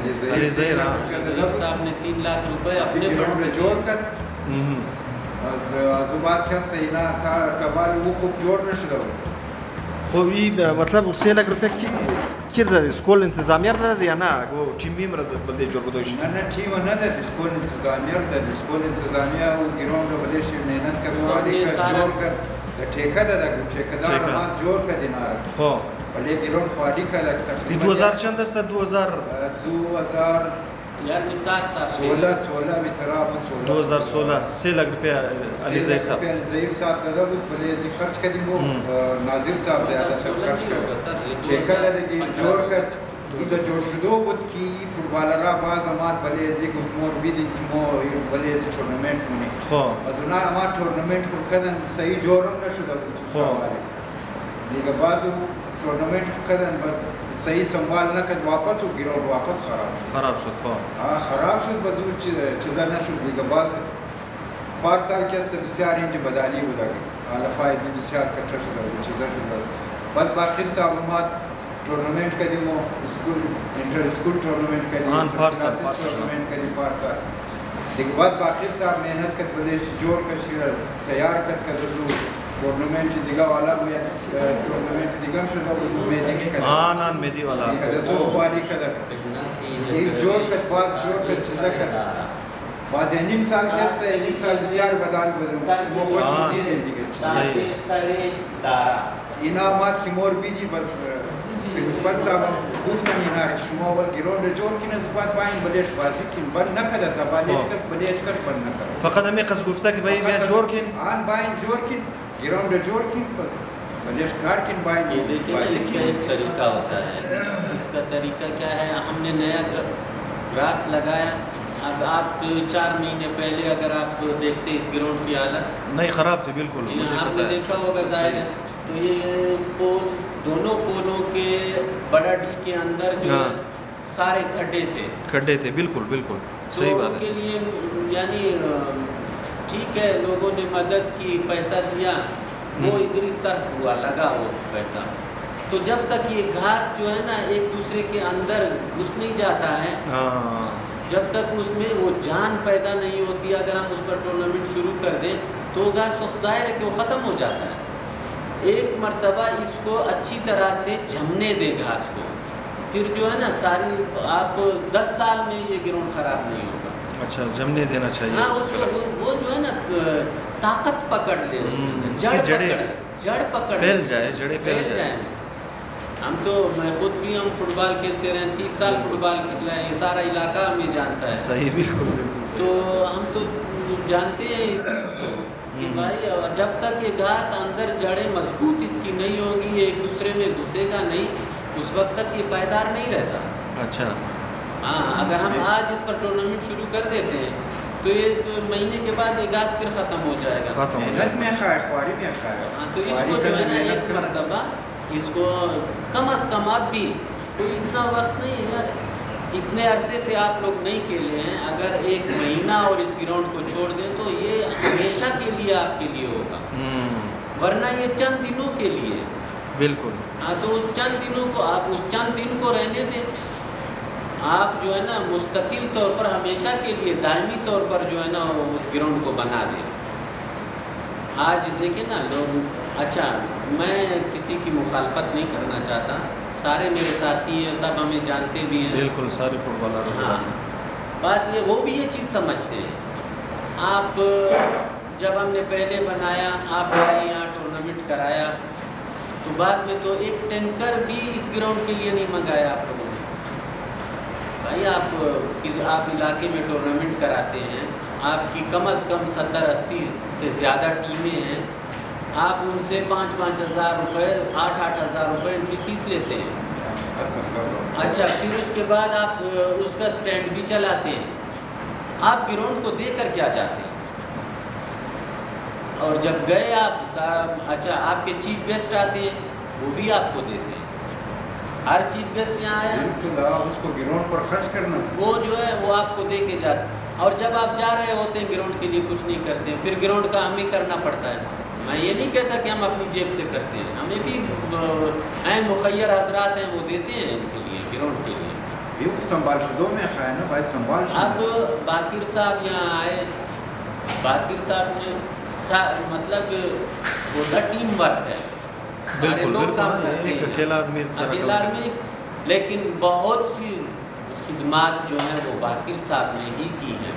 علی ظہیر صاحب نے 3 لاکھ روپے اپنے فنڈ سے جوڑ کر زبات کسته اینا تا کبال وہ خوب جوڑ نشده خب این مطلب 3 لاک روپیه کی داده اسکول انتظامیه رو داده یا نه تیم بیم رو بلده جور گذاشت نه تیم نه داده اسکول انتظامیه رو داده اسکول انتظامیه و گیرون رو بلش مهنت کرد والی کرد جور کرد ٹھیکہ داده ٹھیکدار ما جور کرد اینا خب ولی گیرون خالی کرد تقریبا 2000 چند است 2000 یار مساق صاحب 16 بھی طرح 2016 3 لاکھ روپیہ علی ظہیر صاحب علی ظہیر صاحب دادا بود بلے جی خرچ کردیم وہ ناظر صاحب زیادہ تر خرچ کرد ٹھیکہ داده گی جور کرد ایده جور شدو بود کی فوتبالرها باز اماد بلے جی مور بیدیم تیمو بلے جی تورنمنت مونی از اونا اماد تورنمنت کردن صحیح جورم نشده بود دیگه بازو تورنمنت کردن بس صحیح سنبال نکرد واپس و گیرون واپس خراب شد خراب شد بزو چیزا نشد دیگه باز پارسال که است بسیار اینجا بدالی بوده علفایدی بسیار کتر شده بود چیزا شده بس باخر صاحب اومد تورنمنت کردیم و انٹر اسکول تورنمنت کردیم کلاسیس تورنمنت کردیم پارسال دیگه باز باخر صاحب محنت کرد بلیش جور کشید تیار کرد تورنمنت دیگه والا تورنمنت دیگه هم شده بود میدیگی کرد نان میدی والا دیگه دو خواهی کرد دیگه جور کرد باز جور کرد چیزا کرد بعد نیم سال کسته نیم سال بسیار بدال بود ما خوشی دیدیم دیگه اینا آمد که مور بیدی بس پرنسپل صاحب گفتن اینا که شما اول گیرون رو جور کنید بعد باین بلیش بازی کن بند نکده تا بلیش کس بند نکده فقط همی قصد گفته که باین جور کن باین جور کن گیرون رو جور کن بس بلیش کار کن باین بازی اس کا ایک طریقہ ہوتا ہے اس کا طریقہ کیا ہے ہم نے نیا گراس لگایا اب آپ 4 مہینے پہلے اگر آپ دیکھتے اس گراؤنڈ کی حالت نہیں خراب تھی بالکل آپ نے دیکھا ہوگا ظاہر ہے تو یہ پول دونوں پولوں کے بڑا ڈی کے اندر جو سارے کھڈے تھے بالکل صحیح بات ہے تو کے لیے یعنی ٹھیک ہے لوگوں نے مدد کی پیسہ دیا وہ ادھر ہی صرف ہوا لگا وہ پیسہ تو جب تک یہ گھاس جو ہے نا ایک دوسرے کے اندر گھس نہیں جاتا ہے جب تک اس میں وہ جان پیدا نہیں ہوتی اگر ہم اس پر ٹورنامنٹ شروع کر دیں تو وہ گھاس تو ظاہر ہے کہ وہ ختم ہو جاتا ہے ایک مرتبہ اس کو اچھی طرح سے جمنے دے گھاس کو پھر جو ہے نا ساری آپ 10 سال میں یہ گراؤنڈ خراب نہیں ہوگا اچھا جمنے دینا چاہیے ہاں اس کو وہ جو ہے نا طاقت پکڑ لے اس کے اندر جڑ پکڑ پھیل جائے جڑیں پھیل جائیں ہم تو میں خود بھی ہم فٹ بال کھیلتے رہے 30 سال فٹ بال کھیلا ہے یہ سارا علاقہ ہمیں جانتا ہے صحیح بالکل تو ہم تو جانتے ہیں اس کہ بھائی جب تک یہ گھاس اندر جڑیں مضبوط اس کی نہیں ہوگی ایک دوسرے میں گھسے گا نہیں اس وقت تک یہ پائیدار نہیں رہتا اچھا ہاں اگر ہم آج اس پر ٹورنامنٹ شروع کر دیتے ہیں تو یہ مہینے کے بعد یہ گھاس پھر ختم ہو جائے گا محنت میں خواری میں ہاں تو اس کو جو ہے نا ایک مرتبہ اس کو کم از کم اب بھی کوئی اتنا وقت نہیں ہے یار اتنے عرصے سے آپ لوگ نہیں کھیلے ہیں اگر 1 مہینہ اور اس گراؤنڈ کو چھوڑ دیں تو یہ ہمیشہ کے لیے آپ کے لیے ہوگا ورنہ یہ چند دنوں کے لیے بالکل ہاں تو اس چند دنوں کو آپ اس چند دن کو رہنے دیں آپ جو ہے نا مستقل طور پر ہمیشہ کے لیے دائمی طور پر جو ہے نا اس گراؤنڈ کو بنا دیں آج دیکھیں نا لوگ اچھا میں کسی کی مخالفت نہیں کرنا چاہتا سارے میرے ساتھی ہیں سب ہمیں جانتے بھی ہیں بالکل سارے فٹ بالر ہاں بات یہ وہ بھی یہ چیز سمجھتے ہیں آپ جب ہم نے پہلے بنایا آپ آئے یہاں ٹورنامنٹ کرایا تو بعد میں تو ایک ٹینکر بھی اس گراؤنڈ کے لیے نہیں منگایا آپ لوگوں نے بھائی آپ علاقے میں ٹورنامنٹ کراتے ہیں آپ کی کم از کم 70-80 سے زیادہ ٹیمیں ہیں آپ ان سے 5-5 ہزار روپے 8-8 ہزار روپے ان کی فیس لیتے ہیں اچھا پھر اس کے بعد آپ اس کا سٹینڈ بھی چلاتے ہیں آپ گراؤنڈ کو دے کر کیا جاتے ہیں اور جب گئے آپ اچھا آپ کے چیف گیسٹ آتے ہیں وہ بھی آپ کو دیتے ہیں ہر چیف گیسٹ یہاں آیا اس کو گراؤنڈ پر خرچ کرنا وہ جو ہے وہ آپ کو دے کے جاتے اور جب آپ جا رہے ہوتے ہیں گراؤنڈ کے لیے کچھ نہیں کرتے ہیں پھر گراؤنڈ کا ہمیں کرنا پڑتا ہے میں یہ نہیں کہتا کہ ہم اپنی جیب سے کرتے ہیں ہمیں بھی مخیر حضرات ہیں وہ دیتے ہیں ان کے لیے گراؤنڈ کے لیے یہ سنبھال شدوں میں خیال نا بھائی سنبھال اب باقر صاحب یہاں آئے، باقر صاحب نے مطلب ہوتا ٹیم ورک ہے، سارے لوگ کام کرتے ہیں، اکیلا آدمی، لیکن بہت سی خدمات جو ہیں وہ باقر صاحب نے ہی کی ہیں۔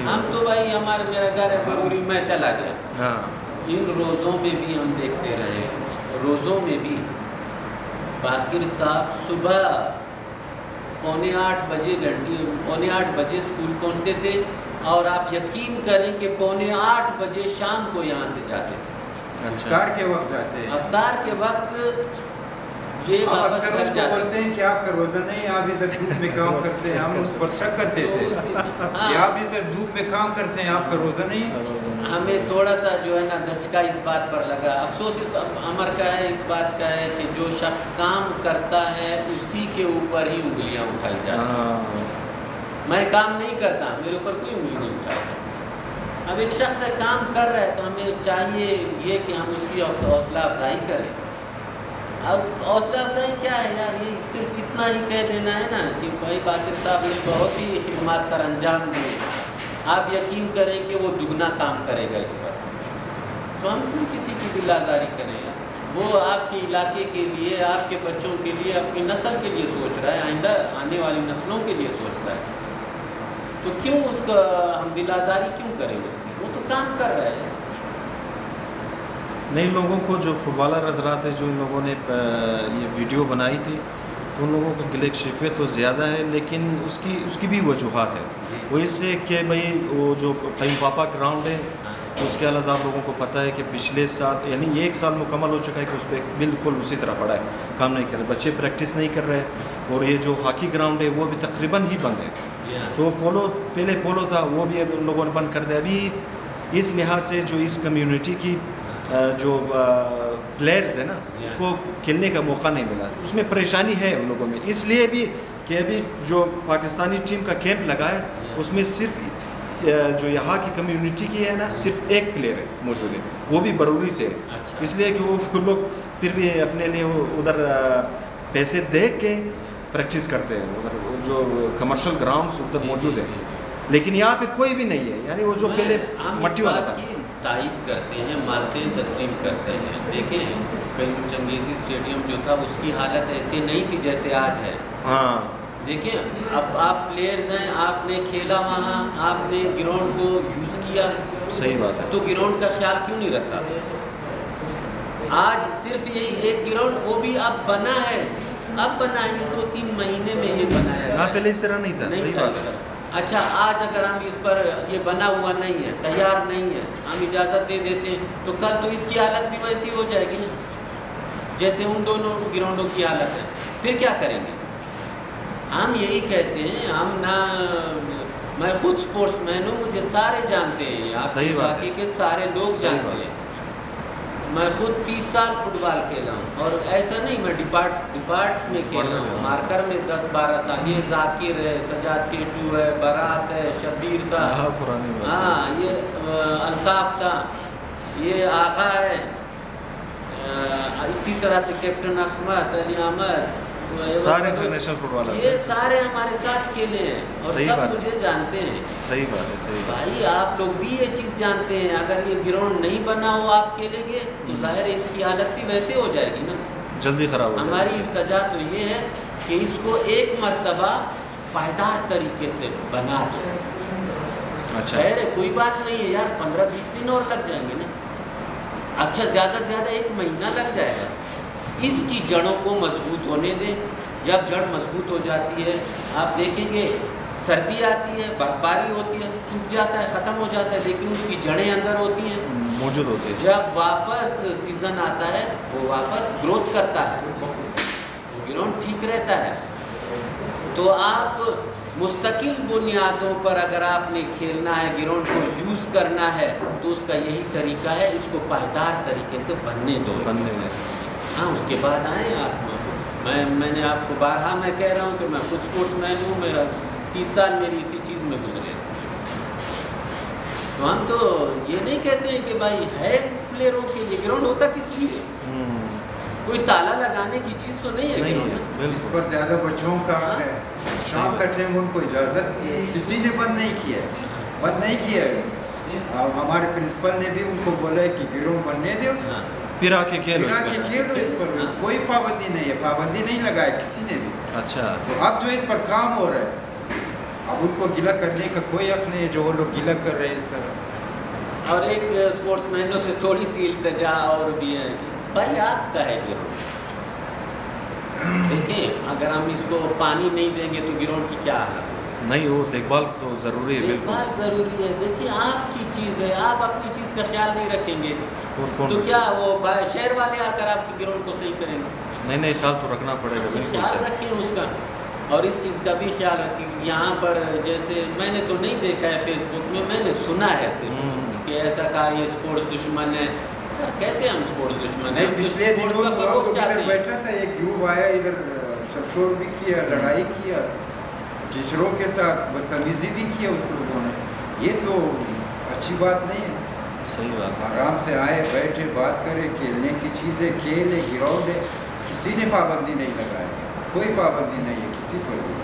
ہم تو بھائی میرا گھر ہے بروری، میں چلا گیا، ان روزوں میں بھی ہم دیکھتے رہے، روزوں میں بھی باقر صاحب صبح 7:45 بجے اسکول پہنچتے تھے، اور آپ یقین کریں کہ 7:45 بجے شام کو یہاں سے جاتے تھے، افطار کے وقت جاتے ہیں، افطار کے وقت یہ واپس گھر جاتے ہیں۔ بولتے ہیں کہ آپ کا روزہ نہیں، آپ ادھر دھوپ میں کام کرتے ہیں، ہم اس پر شک کرتے تھے کہ آپ ادھر دھوپ میں کام کرتے ہیں، آپ کا روزہ نہیں۔ ہمیں تھوڑا سا جو ہے نا دھچکا اس بات پر لگا، افسوس اس امر کا ہے، اس بات کا ہے کہ جو شخص کام کرتا ہے اسی کے اوپر ہی انگلیاں اٹھائی جاتی ہیں۔ میں کام نہیں کرتا، میرے اوپر کوئی انگلی نہیں اٹھائے گا۔ اب ایک شخص ہے کام کر رہا ہے تو ہمیں چاہیے یہ کہ ہم اس کی حوصلہ افزائی کریں۔ اب حوصلہ افزائی کیا ہے یار، یہ صرف اتنا ہی کہہ دینا ہے نا کہ بھائی باقر صاحب نے بہت ہی خدمات سر انجام دیے، آپ یقین کریں کہ وہ دگنا کام کرے گا اس پر، تو ہم کیوں کسی کی دل آزاری کریں؟ وہ آپ کے علاقے کے لیے، آپ کے بچوں کے لیے، اپنی نسل کے لیے سوچ رہا ہے، آئندہ آنے والی نسلوں کے لیے سوچتا ہے، تو کیوں اس کا ہم دل آزاری کیوں کریں اس کی؟ وہ تو کام کر رہا ہے۔ نئی لوگوں کو جو فٹ بالر حضرات ہے، جو ان لوگوں نے یہ ویڈیو بنائی تھی، تو ان لوگوں کو گلے شکوے تو زیادہ ہے، لیکن اس کی بھی وجوہات ہے۔ وہ اس سے کہ بھائی وہ جو فہیم پاپا گراؤنڈ ہے، اس کے علاوہ آپ لوگوں کو پتہ ہے کہ پچھلے سال یعنی 1 سال مکمل ہو چکا ہے کہ اس پہ بالکل اسی طرح پڑا ہے، کام نہیں کر رہے، بچے پریکٹس نہیں کر رہے، اور یہ جو ہاکی گراؤنڈ ہے وہ بھی تقریباً ہی بند ہے۔ تو پہلے پولو تھا، وہ بھی ان لوگوں نے بند کر دیا۔ ابھی اس لحاظ سے جو اس کمیونٹی کی جو پلیئرز ہے نا، اس کو کھیلنے کا موقع نہیں ملا، اس میں پریشانی ہے ان لوگوں میں، اس لیے بھی کہ ابھی جو پاکستانی ٹیم کا کیمپ لگا ہے اس میں صرف جو یہاں کی کمیونٹی کی ہے نا، صرف ایک پلیئر ہے موجود ہے، وہ بھی بروری سے ہے، اس لیے کہ وہ لوگ پھر بھی اپنے لیے ادھر پیسے دے کے پریکٹس کرتے ہیں، ادھر جو کمرشل گراؤنڈس ادھر موجود ہیں، لیکن یہاں پہ کوئی بھی نہیں ہے، یعنی وہ جو پہلے مٹی والا تھا۔ تائید کرتے ہیں، مانتے ہیں، تسلیم کرتے ہیں۔ دیکھیں قیوم چنگیزی اسٹیڈیم جو تھا اس کی حالت ایسے نہیں تھی جیسے آج ہے۔ دیکھیں اب آپ پلیئرز ہیں، آپ نے کھیلا وہاں، آپ نے گراؤنڈ کو یوز کیا، صحیح بات ہے، تو گراؤنڈ کا خیال کیوں نہیں رکھا؟ آج صرف یہی ایک گراؤنڈ، وہ بھی اب بنا ہے، اب بنا ہے، 2-3 مہینے میں یہ بنایا گیا، پہلے اس طرح نہیں تھا۔ اچھا آج اگر ہم اس پر یہ بنا ہوا نہیں ہے، تیار نہیں ہے، ہم اجازت دے دیتے ہیں، تو کل تو اس کی حالت بھی ویسی ہو جائے گی نا جیسے ان دونوں گراؤنڈوں کی حالت ہے، پھر کیا کریں گے؟ ہم یہی کہتے ہیں، ہم نہ، میں خود سپورٹس مین ہوں، مجھے سارے جانتے ہیں، آپ کے علاقے کے سارے لوگ جانتے ہیں، میں خود 30 سال فٹ بال کھیلا ہوں، اور ایسا نہیں میں ڈپارٹ میں کھیلا ہوں، مارکر میں 10-12 سال، یہ ذاکر ہے، سجاد کیٹو ہے، برات ہے، شبیر تھا، ہاں یہ الطاف تھا، یہ آغا ہے، اسی طرح سے کیپٹن احمد، علی احمد، سارے انٹرنیشنل فٹ بالر، یہ سارے ہمارے ساتھ کھیلے ہیں اور سب مجھے جانتے ہیں۔ صحیح بات ہے، صحیح بھائی آپ لوگ بھی یہ چیز جانتے ہیں، اگر یہ گراؤنڈ نہیں بنا ہو آپ کھیلیں گے تو ظاہر ہے اس کی حالت بھی ویسے ہو جائے گی نا، جلدی خراب ہو جائے گی۔ ہماری التجا تو یہ ہے کہ اس کو ایک مرتبہ پائیدار طریقے سے بنا دیں۔ خیر ہے، کوئی بات نہیں ہے یار، 15-20 دن اور لگ جائیں گے نا، اچھا زیادہ سے زیادہ 1 مہینہ لگ جائے گا، اس کی جڑوں کو مضبوط ہونے دیں۔ جب جڑ مضبوط ہو جاتی ہے، آپ دیکھیں گے سردی آتی ہے، برف باری ہوتی ہے، سوکھ جاتا ہے، ختم ہو جاتا ہے، لیکن اس کی جڑیں اندر ہوتی ہیں، موجود ہوتی ہیں۔ جب واپس سیزن آتا ہے وہ واپس گروتھ کرتا ہے، گراؤنڈ ٹھیک رہتا ہے۔ تو آپ مستقل بنیادوں پر اگر آپ نے کھیلنا ہے، گراؤنڈ کو یوز کرنا ہے، تو اس کا یہی طریقہ ہے، اس کو پائیدار طریقے سے بننے دو، ہاں اس کے بعد آئیں آپ۔ میں نے آپ کو بارہا میں کہہ رہا ہوں کہ میں خود سپورٹس مین ہوں، میرا 30 سال میری اسی چیز میں گزرے، تو ہم تو یہ نہیں کہتے ہیں کہ بھائی ہے پلیئروں کے لیے، گراؤنڈ ہوتا کس لیے؟ کوئی تالا لگانے کی چیز تو نہیں ہے گراؤنڈ. اس پر زیادہ بچوں کا ہے. شام کا ٹائم ان کو اجازت کسی نے بند نہیں کیا ہے. ہمارے پرنسپل نے بھی ان کو بولا ہے کہ گراؤنڈ بننے دو, پھر آ کے کھیلو اس پر. کوئی پابندی نہیں ہے, پابندی نہیں لگایا کسی نے بھی. اچھا, تو اب جو اس پر کام ہو رہا ہے, اب ان کو گلا کرنے کا کوئی حق نہیں ہے جو وہ لوگ گلا کر رہے ہیں اس طرح. اور ایک اسپورٹس مینوں سے تھوڑی سی التجا اور بھی ہے, بھائی آپ کا ہے گراؤنڈ, دیکھیں اگر ہم اس کو پانی نہیں دیں گے تو گراؤنڈ کی کیا حالت ہے. نہیں, وہ دیکھ بھال تو ضروری ہے, دیکھ بھال ضروری ہے. دیکھیں آپ کی چیز ہے, آپ اپنی چیز کا خیال نہیں رکھیں گے تو کیا وہ شہر والے آ کر آپ کی گراؤنڈ کو صحیح کریں گے؟ نہیں, خیال تو رکھنا پڑے گا. خیال رکھیں اس کا, اور اس چیز کا بھی خیال رکھیں. یہاں پر جیسے میں نے تو نہیں دیکھا ہے فیس بک میں نے سنا ہے صرف کہ ایسا کہا یہ اسپورٹس دشمن ہے. یار کیسے ہم اسپورٹس دشمن ہیں؟ پچھلے دنوں ادھر بیٹھا تھا, ایک گروپ آیا ادھر, سرشور بھی کیا, لڑائی کیا, ٹیچروں کے ساتھ بدتمیزی بھی کیا اس لوگوں نے. یہ تو اچھی بات نہیں ہے. صحیح بات. آرام سے آئے, بیٹھے, بات کرے, کھیلنے کی چیزیں کھیلے, گراؤنڈ ہے, کسی نے پابندی نہیں لگایا, کوئی پابندی نہیں ہے کسی پر بھی.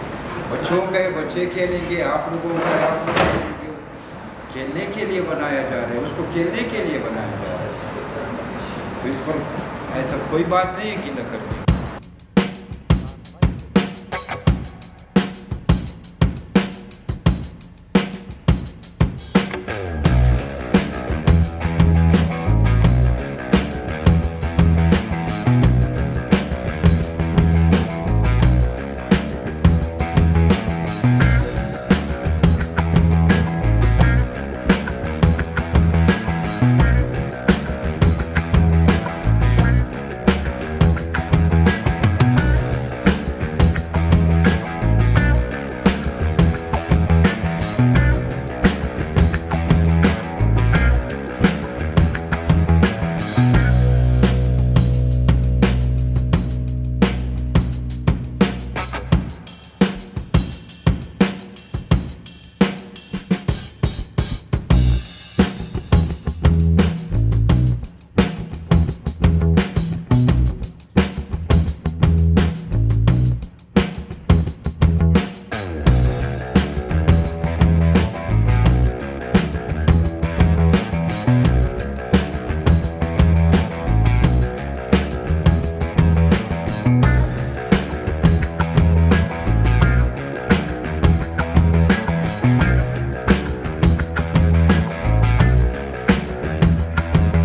بچوں کے بچے کھیلیں گے, آپ لوگوں کا آپ لوگ کھیلیں گے. کھیلنے کے لیے بنایا جا رہا ہے, اس کو کھیلنے کے لیے بنایا جا رہا ہے. تو اس پر ایسا کوئی بات نہیں ہے کہ نہ کرنے.